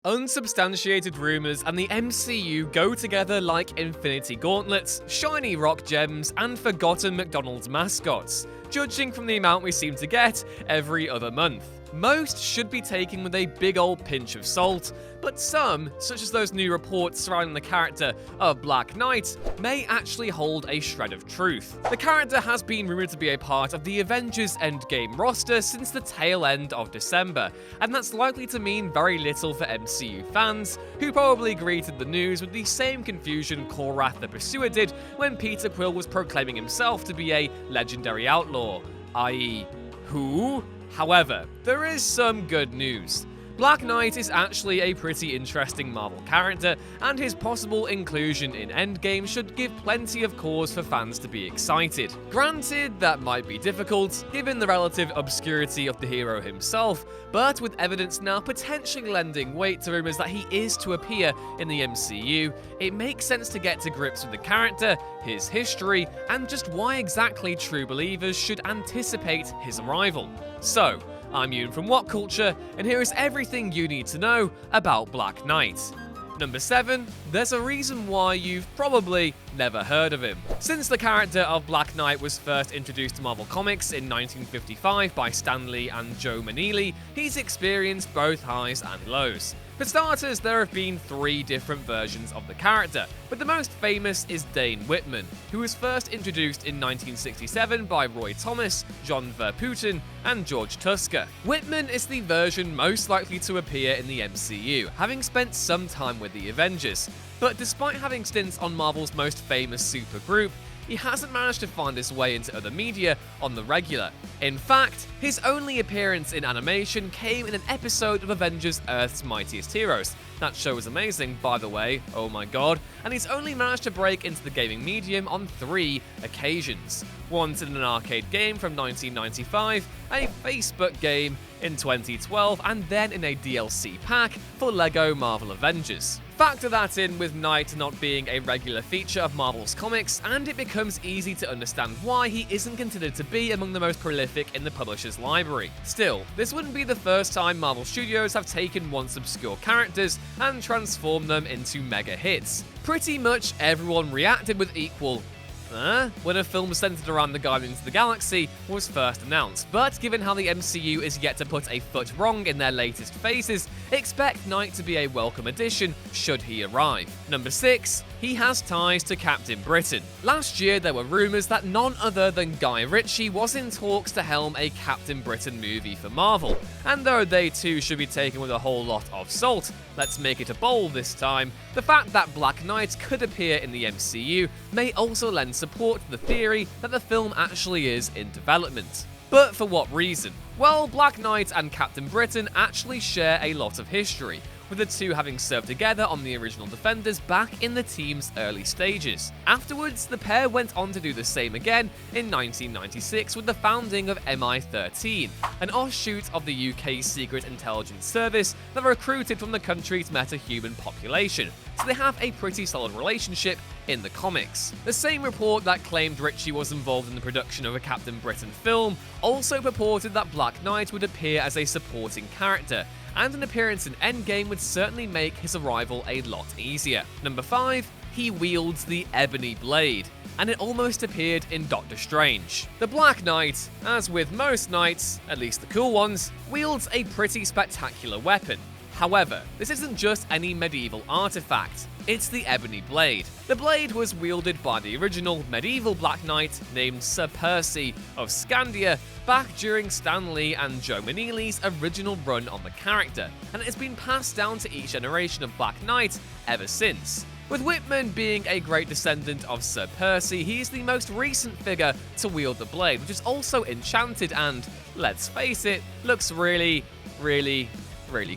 Unsubstantiated rumors and the MCU go together like infinity gauntlets, shiny rock gems, and forgotten McDonald's mascots, judging from the amount we seem to get every other month. Most should be taken with a big old pinch of salt, but some, such as those new reports surrounding the character of Black Knight, may actually hold a shred of truth. The character has been rumored to be a part of the Avengers Endgame roster since the tail end of December, and that's likely to mean very little for MCU fans, who probably greeted the news with the same confusion Korath the Pursuer did when Peter Quill was proclaiming himself to be a legendary outlaw, i.e., who? However, there is some good news. Black Knight is actually a pretty interesting Marvel character, and his possible inclusion in Endgame should give plenty of cause for fans to be excited. Granted, that might be difficult, given the relative obscurity of the hero himself, but with evidence now potentially lending weight to rumors that he is to appear in the MCU, it makes sense to get to grips with the character, his history, and just why exactly true believers should anticipate his arrival. So, I'm Yoon from What Culture, and here is everything you need to know about Black Knight. Number 7, there's a reason why you've probably never heard of him. Since the character of Black Knight was first introduced to Marvel Comics in 1955 by Stan Lee and Joe Maneely, he's experienced both highs and lows. For starters, there have been 3 different versions of the character, but the most famous is Dane Whitman, who was first introduced in 1967 by Roy Thomas, John Verpooten, and George Tusker. Whitman is the version most likely to appear in the MCU, having spent some time with the Avengers, but despite having stints on Marvel's most famous supergroup, he hasn't managed to find his way into other media on the regular. In fact, his only appearance in animation came in an episode of Avengers Earth's Mightiest Heroes. That show was amazing, by the way, oh my god, and he's only managed to break into the gaming medium on 3 occasions. Once in an arcade game from 1995, a Facebook game in 2012, and then in a DLC pack for LEGO Marvel Avengers. Factor that in with Knight not being a regular feature of Marvel's comics, and it becomes easy to understand why he isn't considered to be among the most prolific in the publisher's library. Still, this wouldn't be the first time Marvel Studios have taken once obscure characters and transformed them into mega hits. Pretty much everyone reacted with equal when a film centered around the Guardians of the Galaxy was first announced, but given how the MCU is yet to put a foot wrong in their latest phases, expect Knight to be a welcome addition should he arrive. Number 6, he has ties to Captain Britain. Last year there were rumours that none other than Guy Ritchie was in talks to helm a Captain Britain movie for Marvel, and though they too should be taken with a whole lot of salt, let's make it a bowl this time, the fact that Black Knight could appear in the MCU may also lend support to the theory that the film actually is in development. But for what reason? Well, Black Knight and Captain Britain actually share a lot of history, with the two having served together on the original Defenders back in the team's early stages. Afterwards, the pair went on to do the same again in 1996 with the founding of MI13, an offshoot of the UK's Secret Intelligence Service that recruited from the country's metahuman population, so they have a pretty solid relationship in the comics. The same report that claimed Ritchie was involved in the production of a Captain Britain film also purported that Black Knight would appear as a supporting character, and an appearance in Endgame would certainly make his arrival a lot easier. Number 5, he wields the ebony blade, and it almost appeared in Doctor Strange. The Black Knight, as with most knights, at least the cool ones, wields a pretty spectacular weapon. However, this isn't just any medieval artifact, it's the ebony blade. The blade was wielded by the original medieval Black Knight named Sir Percy of Scandia back during Stan Lee and Joe Maneely's original run on the character, and it has been passed down to each generation of Black Knight ever since. With Whitman being a great descendant of Sir Percy, he is the most recent figure to wield the blade, which is also enchanted and, let's face it, looks really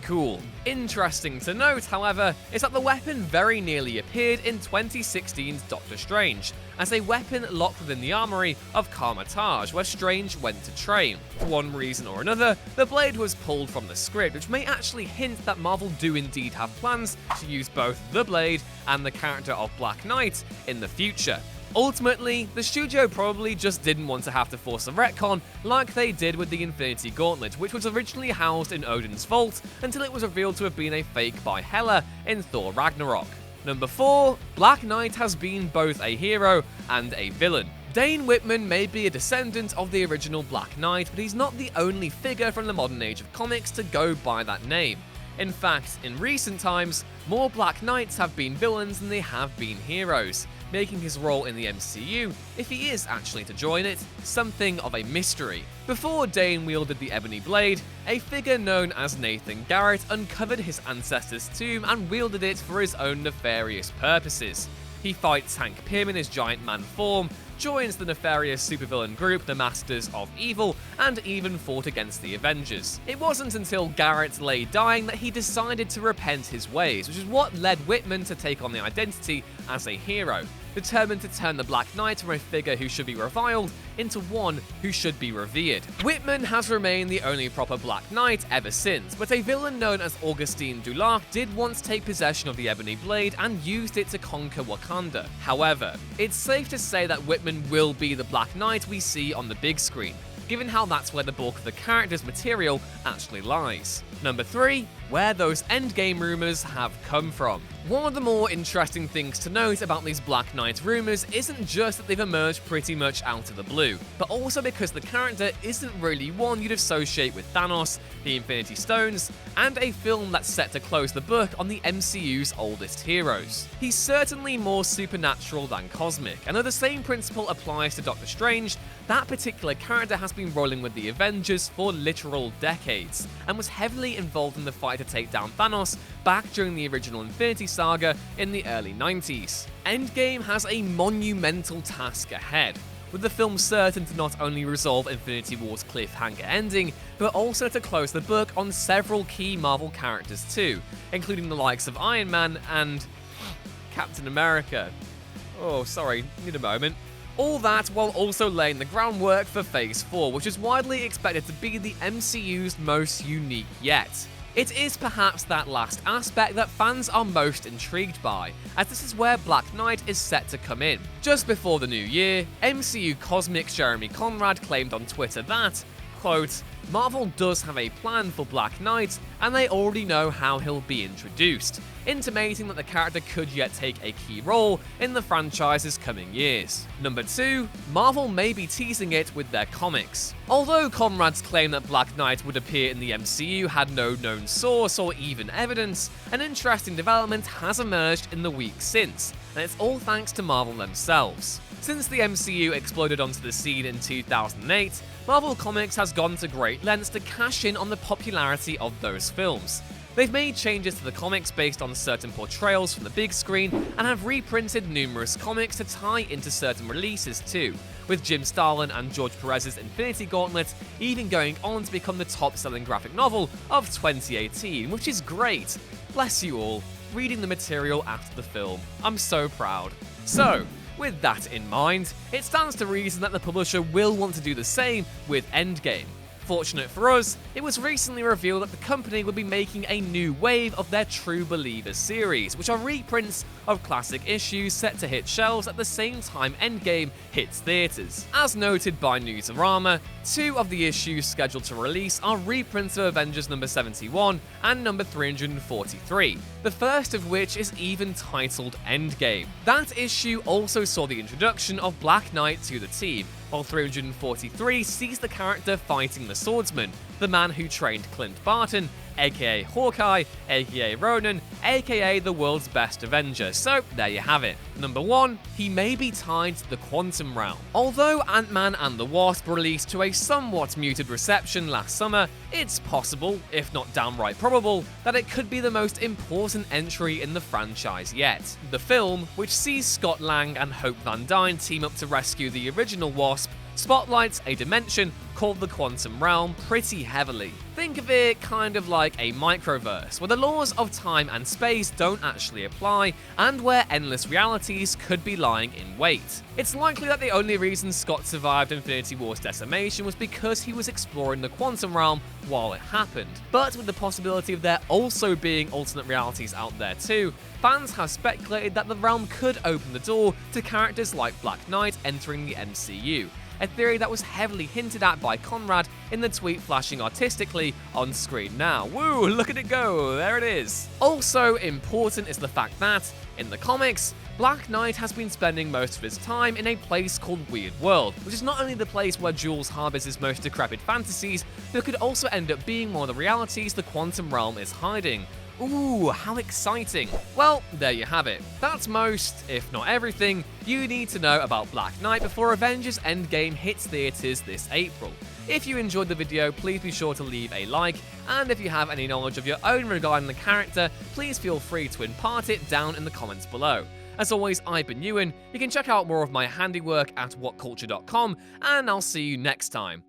cool. Interesting to note, however, is that the weapon very nearly appeared in 2016's Doctor Strange, as a weapon locked within the armory of Carmitage, where Strange went to train. For one reason or another, the blade was pulled from the script, which may actually hint that Marvel do indeed have plans to use both the blade and the character of Black Knight in the future. Ultimately, the studio probably just didn't want to have to force a retcon like they did with the Infinity Gauntlet, which was originally housed in Odin's vault until it was revealed to have been a fake by Hela in Thor Ragnarok. Number 4, Black Knight has been both a hero and a villain. Dane Whitman may be a descendant of the original Black Knight, but he's not the only figure from the modern age of comics to go by that name. In fact, in recent times, more Black Knights have been villains than they have been heroes, making his role in the MCU, if he is actually to join it, something of a mystery. Before Dane wielded the ebony blade, a figure known as Nathan Garrett uncovered his ancestor's tomb and wielded it for his own nefarious purposes. He fights Hank Pym in his giant man form, joins the nefarious supervillain group the Masters of Evil, and even fought against the Avengers. It wasn't until Garrett lay dying that he decided to repent his ways, which is what led Whitman to take on the identity as a hero, determined to turn the Black Knight from a figure who should be reviled into one who should be revered. Whitman has remained the only proper Black Knight ever since, but a villain known as Augustin Dulac did once take possession of the Ebony Blade and used it to conquer Wakanda. However, it's safe to say that Whitman will be the Black Knight we see on the big screen, given how that's where the bulk of the character's material actually lies. Number 3, where those Endgame rumors have come from. One of the more interesting things to note about these Black Knight rumors isn't just that they've emerged pretty much out of the blue, but also because the character isn't really one you'd associate with Thanos, the Infinity Stones, and a film that's set to close the book on the MCU's oldest heroes. He's certainly more supernatural than cosmic, and though the same principle applies to Doctor Strange, that particular character has been rolling with the Avengers for literal decades, and was heavily involved in the fight to take down Thanos back during the original Infinity Saga in the early 90s. Endgame has a monumental task ahead, with the film certain to not only resolve Infinity War's cliffhanger ending, but also to close the book on several key Marvel characters too, including the likes of Iron Man and Captain America. Oh, sorry, need a moment. All that while also laying the groundwork for Phase 4, which is widely expected to be the MCU's most unique yet. It is perhaps that last aspect that fans are most intrigued by, as this is where Black Knight is set to come in. Just before the new year, MCU Cosmic Jeremy Conrad claimed on Twitter that, quote, Marvel does have a plan for Black Knight, and they already know how he'll be introduced, intimating that the character could yet take a key role in the franchise's coming years. Number 2, Marvel may be teasing it with their comics. Although Conrad's claim that Black Knight would appear in the MCU had no known source or even evidence, an interesting development has emerged in the weeks since, and it's all thanks to Marvel themselves. Since the MCU exploded onto the scene in 2008, Marvel Comics has gone to great lengths to cash in on the popularity of those films. They've made changes to the comics based on certain portrayals from the big screen, and have reprinted numerous comics to tie into certain releases too, with Jim Starlin and George Perez's Infinity Gauntlet even going on to become the top-selling graphic novel of 2018, which is great. Bless you all, reading the material after the film. I'm so proud. So, with that in mind, it stands to reason that the publisher will want to do the same with Endgame. Fortunate for us, it was recently revealed that the company would be making a new wave of their True Believers series, which are reprints of classic issues set to hit shelves at the same time Endgame hits theaters. As noted by Newsarama, 2 of the issues scheduled to release are reprints of Avengers number 71 and number 343, the first of which is even titled Endgame. That issue also saw the introduction of Black Knight to the team, while 343 sees the character fighting the swordsman, the man who trained Clint Barton, aka Hawkeye, aka Ronan, aka the world's best Avenger. So there you have it. Number 1, he may be tied to the quantum realm. Although Ant-Man and the Wasp released to a somewhat muted reception last summer, it's possible, if not downright probable, that it could be the most important entry in the franchise yet. The film, which sees Scott Lang and Hope Van Dyne team up to rescue the original Wasp, spotlights a dimension called the quantum realm pretty heavily. Think of it kind of like a microverse, where the laws of time and space don't actually apply, and where endless realities could be lying in wait. It's likely that the only reason Scott survived Infinity War's decimation was because he was exploring the quantum realm while it happened. But with the possibility of there also being alternate realities out there too, fans have speculated that the realm could open the door to characters like Black Knight entering the MCU, a theory that was heavily hinted at by Conrad in the tweet flashing artistically on screen now. Woo, look at it go, there it is. Also important is the fact that, in the comics, Black Knight has been spending most of his time in a place called Weird World, which is not only the place where Jules harbors his most decrepit fantasies, but could also end up being one of the realities the quantum realm is hiding. Ooh, how exciting. Well, there you have it. That's most, if not everything, you need to know about Black Knight before Avengers Endgame hits theaters this April. If you enjoyed the video, please be sure to leave a like, and if you have any knowledge of your own regarding the character, please feel free to impart it down in the comments below. As always, I've been Ewan. You can check out more of my handiwork at whatculture.com, and I'll see you next time.